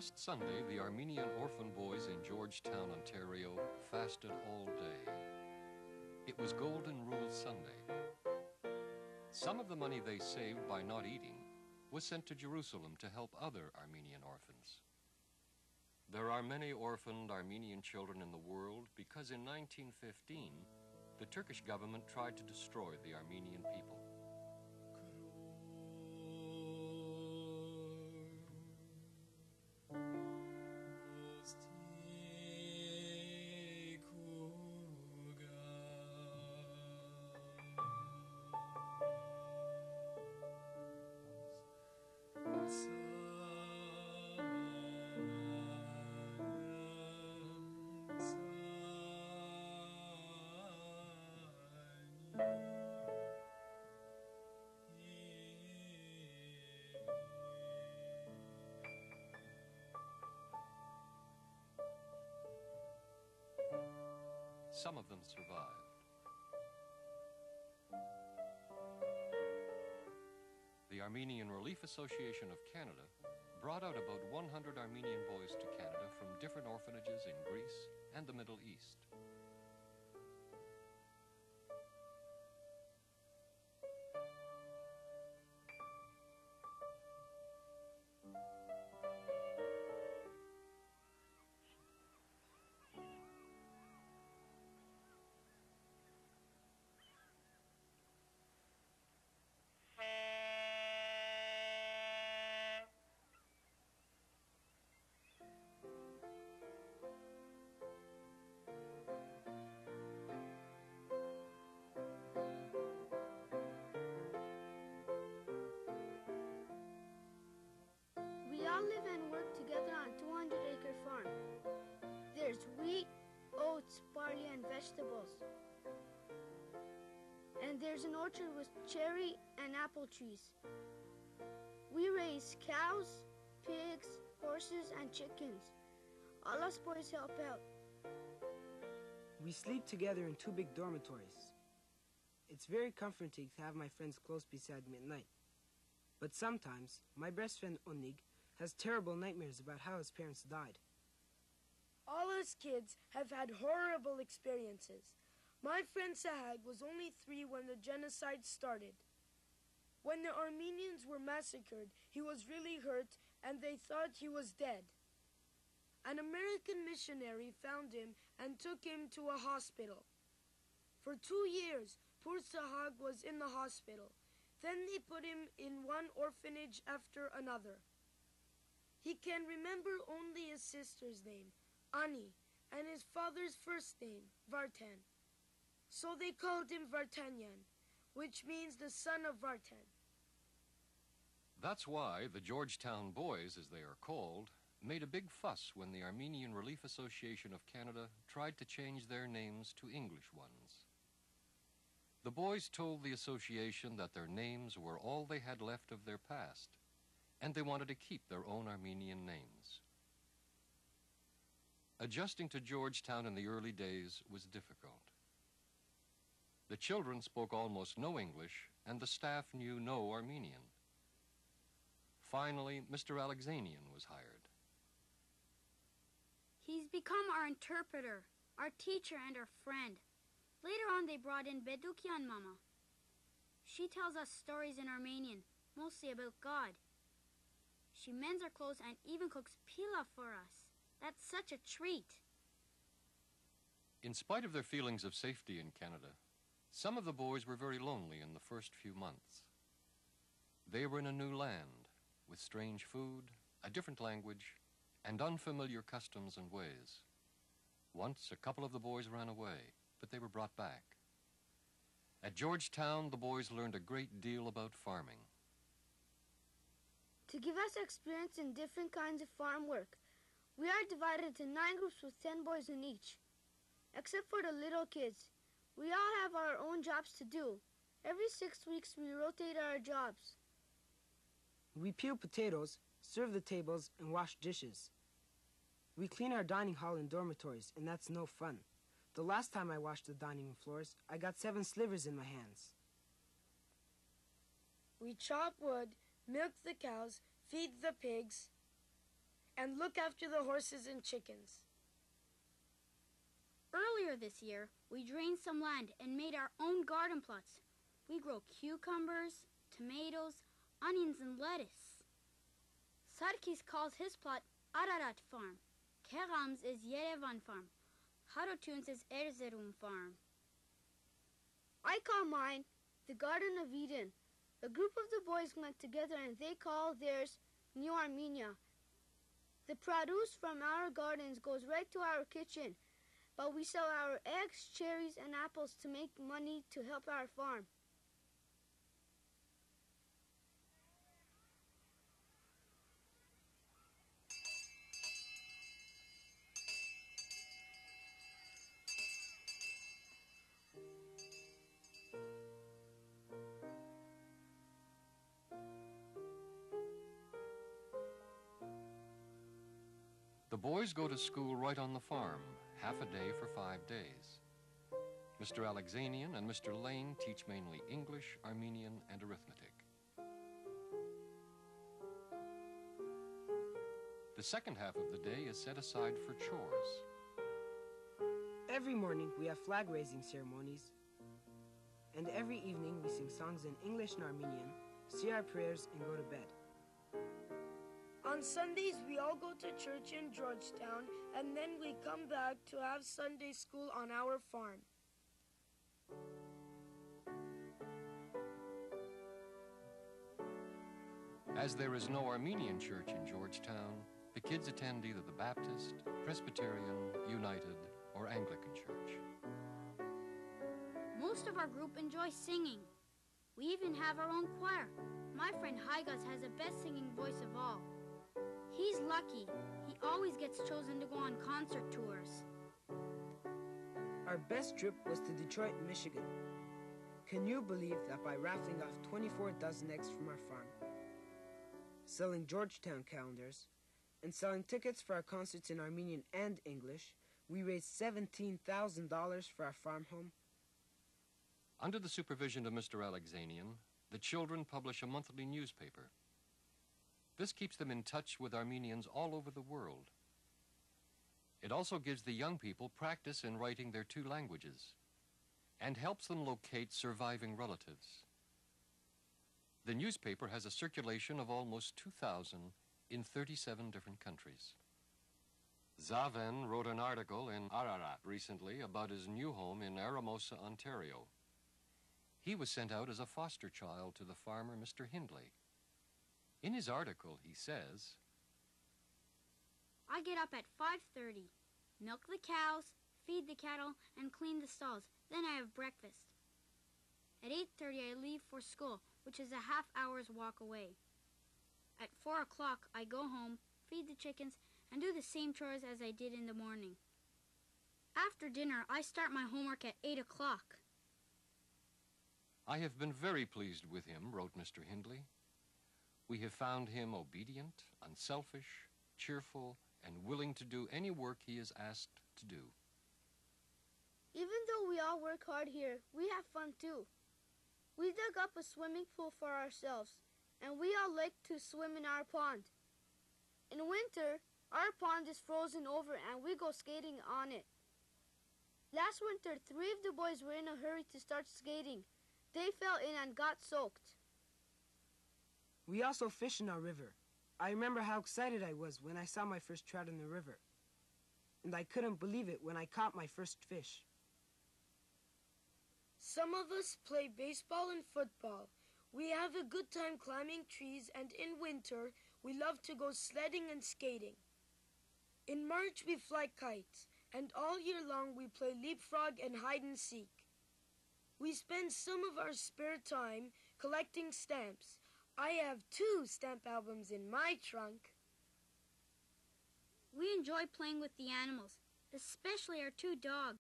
Last Sunday, the Armenian orphan boys in Georgetown, Ontario, fasted all day. It was Golden Rule Sunday. Some of the money they saved by not eating was sent to Jerusalem to help other Armenian orphans. There are many orphaned Armenian children in the world because in 1915, the Turkish government tried to destroy the Armenian people. Some of them survived. The Armenian Relief Association of Canada brought out about 100 Armenian boys to Canada from different orphanages in Greece and the Middle East. We all live and work together on a 200-acre farm. There's wheat, oats, barley, and vegetables. And there's an orchard with cherry and apple trees. We raise cows, pigs, horses, and chickens. All us boys help out. We sleep together in 2 big dormitories. It's very comforting to have my friends close beside me at night. But sometimes, my best friend Onig has terrible nightmares about how his parents died. All us kids have had horrible experiences. My friend Sahag was only 3 when the genocide started. When the Armenians were massacred, he was really hurt and they thought he was dead. An American missionary found him and took him to a hospital. For 2 years, poor Sahag was in the hospital. Then they put him in one orphanage after another. He can remember only his sister's name, Ani, and his father's first name, Vartan. So they called him Vartanyan, which means the son of Vartan. That's why the Georgetown boys, as they are called, made a big fuss when the Armenian Relief Association of Canada tried to change their names to English ones. The boys told the association that their names were all they had left of their past, and they wanted to keep their own Armenian names. Adjusting to Georgetown in the early days was difficult. The children spoke almost no English, and the staff knew no Armenian. Finally, Mr. Alexanian was hired. He's become our interpreter, our teacher, and our friend. Later on, they brought in Bedoukian Mama. She tells us stories in Armenian, mostly about God. She mends our clothes and even cooks pilaf for us. That's such a treat. In spite of their feelings of safety in Canada, some of the boys were very lonely in the first few months. They were in a new land, with strange food, a different language, and unfamiliar customs and ways. Once, a couple of the boys ran away, but they were brought back. At Georgetown, the boys learned a great deal about farming. To give us experience in different kinds of farm work, we are divided into 9 groups with 10 boys in each. Except for the little kids, we all have our own jobs to do. Every 6 weeks, we rotate our jobs. We peel potatoes, serve the tables, and wash dishes. We clean our dining hall and dormitories, and that's no fun. The last time I washed the dining room floors, I got 7 slivers in my hands. We chop wood, milk the cows, feed the pigs, and look after the horses and chickens. Earlier this year, we drained some land and made our own garden plots. We grow cucumbers, tomatoes, onions, and lettuce. Sarkis calls his plot Ararat Farm. Kerams is Yerevan Farm. Harotuns is Erzurum Farm. I call mine the Garden of Eden. A group of the boys went together and they call theirs New Armenia. The produce from our gardens goes right to our kitchen, but we sell our eggs, cherries, and apples to make money to help our farm. The boys go to school right on the farm, half a day for 5 days. Mr. Alexanian and Mr. Lane teach mainly English, Armenian, and arithmetic. The second half of the day is set aside for chores. Every morning we have flag-raising ceremonies, and every evening we sing songs in English and Armenian, say our prayers, and go to bed. On Sundays, we all go to church in Georgetown, and then we come back to have Sunday school on our farm. As there is no Armenian church in Georgetown, the kids attend either the Baptist, Presbyterian, United, or Anglican church. Most of our group enjoys singing. We even have our own choir. My friend Haigas has the best singing voice of all. He's lucky. He always gets chosen to go on concert tours. Our best trip was to Detroit, Michigan. Can you believe that by raffling off 24 dozen eggs from our farm, selling Georgetown calendars, and selling tickets for our concerts in Armenian and English, we raised $17,000 for our farm home? Under the supervision of Mr. Alexanian, the children publish a monthly newspaper. This keeps them in touch with Armenians all over the world. It also gives the young people practice in writing their 2 languages and helps them locate surviving relatives. The newspaper has a circulation of almost 2,000 in 37 different countries. Zaven wrote an article in Ararat recently about his new home in Aramosa, Ontario. He was sent out as a foster child to the farmer, Mr. Hindley. In his article, he says, I get up at 5:30, milk the cows, feed the cattle, and clean the stalls. Then I have breakfast. At 8:30, I leave for school, which is a half-hour's walk away. At 4 o'clock, I go home, feed the chickens, and do the same chores as I did in the morning. After dinner, I start my homework at 8 o'clock. I have been very pleased with him, wrote Mr. Hindley. We have found him obedient, unselfish, cheerful, and willing to do any work he is asked to do. Even though we all work hard here, we have fun too. We dug up a swimming pool for ourselves, and we all like to swim in our pond. In winter, our pond is frozen over and we go skating on it. Last winter, 3 of the boys were in a hurry to start skating. They fell in and got soaked. We also fish in our river. I remember how excited I was when I saw my first trout in the river. And I couldn't believe it when I caught my first fish. Some of us play baseball and football. We have a good time climbing trees, and in winter, we love to go sledding and skating. In March, we fly kites, and all year long we play leapfrog and hide and seek. We spend some of our spare time collecting stamps. I have 2 stamp albums in my trunk. We enjoy playing with the animals, especially our 2 dogs.